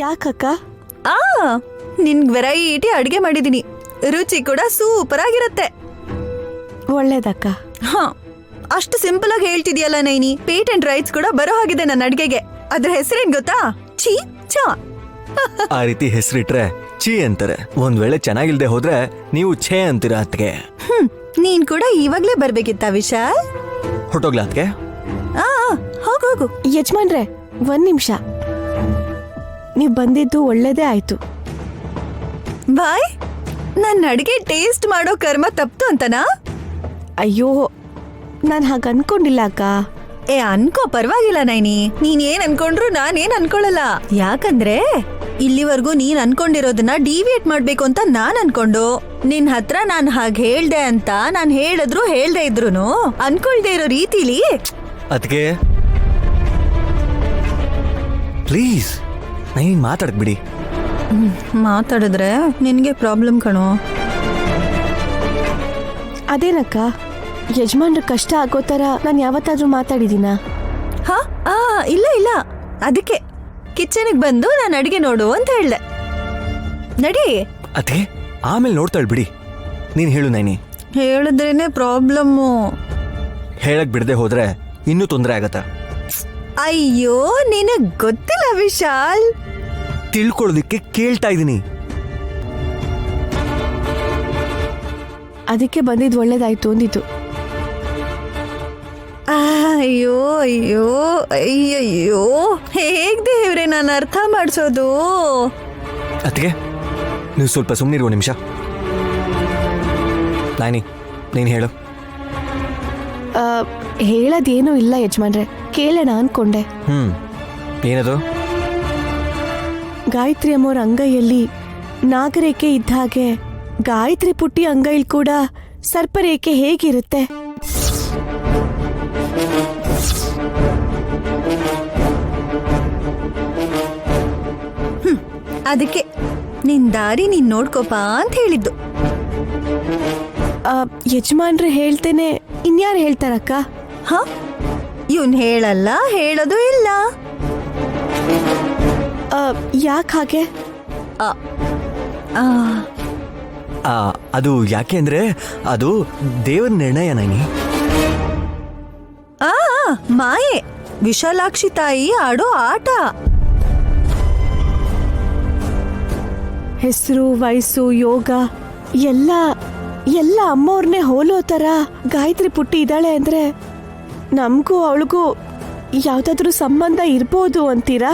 ಯಾಕಕ್ಕ? ನಿನ್ಗೆ ವೆರೈಟಿ ಅಡ್ಗೆ ಮಾಡಿದೀನಿ, ರುಚಿ ಕೂಡ ಸೂಪರ್ ಆಗಿರತ್ತೆ. ಒಳ್ಳೇದಕ್ಕ. ಅಷ್ಟು ಸಿಂಪಲ್ ಆಗಿ ಹೇಳ್ತಿದ್ಯಲ್ಲ ನೈನಿ. ಪೇಟೆಂಟ್ ರೈಟ್ಸ್ ಕೂಡ ಬರೋ ಹಾಗಿದೆ ನನ್ನ ಅಡ್ಗೆಗೆ. ಅದ್ರ ಹೆಸರೇನ್ ಗೊತ್ತಾ? ಚೀ ಚಾ. ಆ ರೀತಿ ಹೆಸರಿಟ್ರೆ ಚೀ ಅಂತಾರೆ. ಒಂದ್ ವೇಳೆ ಚೆನ್ನಾಗಿಲ್ದೆ ಹೋದ್ರೆ ನೀವು ಛೇ ಅಂತೀರ ಅತ್ಗೆ. ನೀನ್ ಕೂಡ ಇವಾಗ್ಲೇ ಬರ್ಬೇಕಿತ್ತ ವಿಶಾಲ್? ಹೊಟ್ಟೋಗ್ಲ ಅತ್ಗೆ? ಹೋಗು. ಯಜಮಾನ್ರೆ, 1 ನಿಮಿಷ. ನೀವ್ ಬಂದಿದ್ದು ಒಳ್ಳೇದೇ ಆಯ್ತು. ಬಾಯ್, ನನ್ನ ಅಡ್ಗೆ ಟೇಸ್ಟ್ ಮಾಡೋ ಕರ್ಮ ತಪ್ತು ಅಂತನಾ? ಅಯ್ಯೋ, ನಾನ್ ಹಾಗ ಅನ್ಕೊಂಡಿಲ್ಲ ಅಕ್ಕ. ಅನ್ಕೋ, ಪರವಾಗಿಲ್ಲ ನೈನಿ. ನೀನ್ ಏನ್ ಅನ್ಕೊಂಡ್ರು ನಾನೇನ್ ಅನ್ಕೊಳಲ್ಲ. ಯಾಕಂದ್ರೆ ಇಲ್ಲಿವರೆಗೂ ನೀನ್ ಅನ್ಕೊಂಡಿರೋದನ್ನ ಡಿವಿಯೇಟ್ ಮಾಡ್ಬೇಕು ಅಂತ ನಾನ್ ಅನ್ಕೊಂಡು ನಿನ್ ಹತ್ರ ನಾನ್ ಹಾಗೆ ಹೇಳ್ದೆ ಅಂತ ನಾನ್ ಹೇಳಿದ್ರು ಹೇಳ್ದೆ ಇದ್ರುನು ಅನ್ಕೊಳ್ದೆ ಇರೋ ರೀತಿಲಿ. ಅತ್ಗೆ ಪ್ಲೀಸ್ ನೈನ್ ಮಾತಾಡಕ್ ಬಿಡಿ. ಮಾತಾಡಿದ್ರೆ ನಿನ್ಗೆ ಪ್ರಾಬ್ಲಮ್ ಕಣೋ. ಅದೇನಕ್ಕ, ಯಜಮಾನ್ರ ಕಷ್ಟ ಆಗೋ ತರ ನಾನು ಯಾವತ್ತಾದ್ರೂ ಮಾತಾಡಿದೀನ? ಇಲ್ಲ. ಅದಕ್ಕೆ ಕಿಚನ್ಗೆ ಬಂದು ನಾನು ಅಡಿಗೆ ನೋಡು ಅಂತ ಹೇಳ್ದೆ. ನಡಿ. ಅತ್ಗೆ ಆಮೇಲೆ ನೋಡ್ತಾಳ್ ಬಿಡಿ. ನೀನ್ ಹೇಳು ನೈನಿ. ಹೇಳಿದ್ರೇನೆ ಪ್ರಾಬ್ಲಮ್ಮು. ಹೇಳಕ್ ಬಿಡದೆ ಹೋದ್ರೆ ಇನ್ನೂ ತೊಂದರೆ ಆಗತ್ತ. ಅಯ್ಯೋ, ನಿನಗ್ ಗೊತ್ತಿಲ್ಲ ವಿಶಾಲ್. ತಿಳ್ಕೊಳ್ಳೋದಿಕ್ಕೆ ಕೇಳ್ತಾ ಇದೀನಿ. ಅದಕ್ಕೆ ಬಂದಿದ್ ಒಳ್ಳೇದಾಯ್ತು ಅಂದಿತ್ತು. ಅಯ್ಯೋ ಅಯ್ಯೋ ಅಯ್ಯಯ್ಯೋ, ಹೇಗ್ ದೇವ್ರೆ ನಾನು ಅರ್ಥ ಮಾಡ್ಸೋದು? ಅತ್ಗೆ ನೀವು ಸ್ವಲ್ಪ ಸುಮ್ಮನಿರುವ ನಿಮಿಷ. ನಾನಿ ನೀನ್ ಹೇಳು. ಹೇಳೋದೇನೂ ಇಲ್ಲ ಯಜಮಾನ್ರೆ, ಕೇಳೋಣ ಅನ್ಕೊಂಡೆ. ಏನದು? ಗಾಯತ್ರಿ ಅಮ್ಮೋರ ಅಂಗೈಯಲ್ಲಿ ನಾಗರೇಖೆ ಇದ್ದ ಹಾಗೆ ಗಾಯತ್ರಿ ಪುಟ್ಟಿ ಅಂಗೈಲ್ ಕೂಡ ಸರ್ಪರೇಖೆ ಹೇಗಿರುತ್ತೆ? ಅದಕ್ಕೆ ನಿನ್ ದಾರಿ ನೀನ್ ನೋಡ್ಕೋಪ ಅಂತ ಹೇಳಿದ್ದು. ಯಜಮಾನ್ರೆ ಹೇಳ್ತೇನೆ ಇನ್ಯಾರು ಹೇಳ್ತಾರಕ್ಕ? ಇವನ್ ಹೇಳಲ್ಲ, ಹೇಳೋದು ಇಲ್ಲ. ಯಾಕೆ ಹಾಗೆ? ಅದು ಯಾಕೆ ಅಂದ್ರೆ ಅದು ದೇವರ ನಿರ್ಣಯ ನೈನಿ. ಮಾಯೆ, ವಿಶಾಲಾಕ್ಷಿ ತಾಯಿ ಆಡೋ ಆಟ. ಹೆಸರು, ವಯಸ್ಸು, ಯೋಗ ಎಲ್ಲ ಅಮ್ಮವ್ರನ್ನೇ ಹೋಲೋ ತರ ಗಾಯತ್ರಿ ಪುಟ್ಟಿ ಇದ್ದಾಳೆ ಅಂದ್ರೆ ನಮಗೂ ಅವಳಿಗೂ ಯಾವ್ದಾದ್ರೂ ಸಂಬಂಧ ಇರ್ಬೋದು ಅಂತೀರಾ?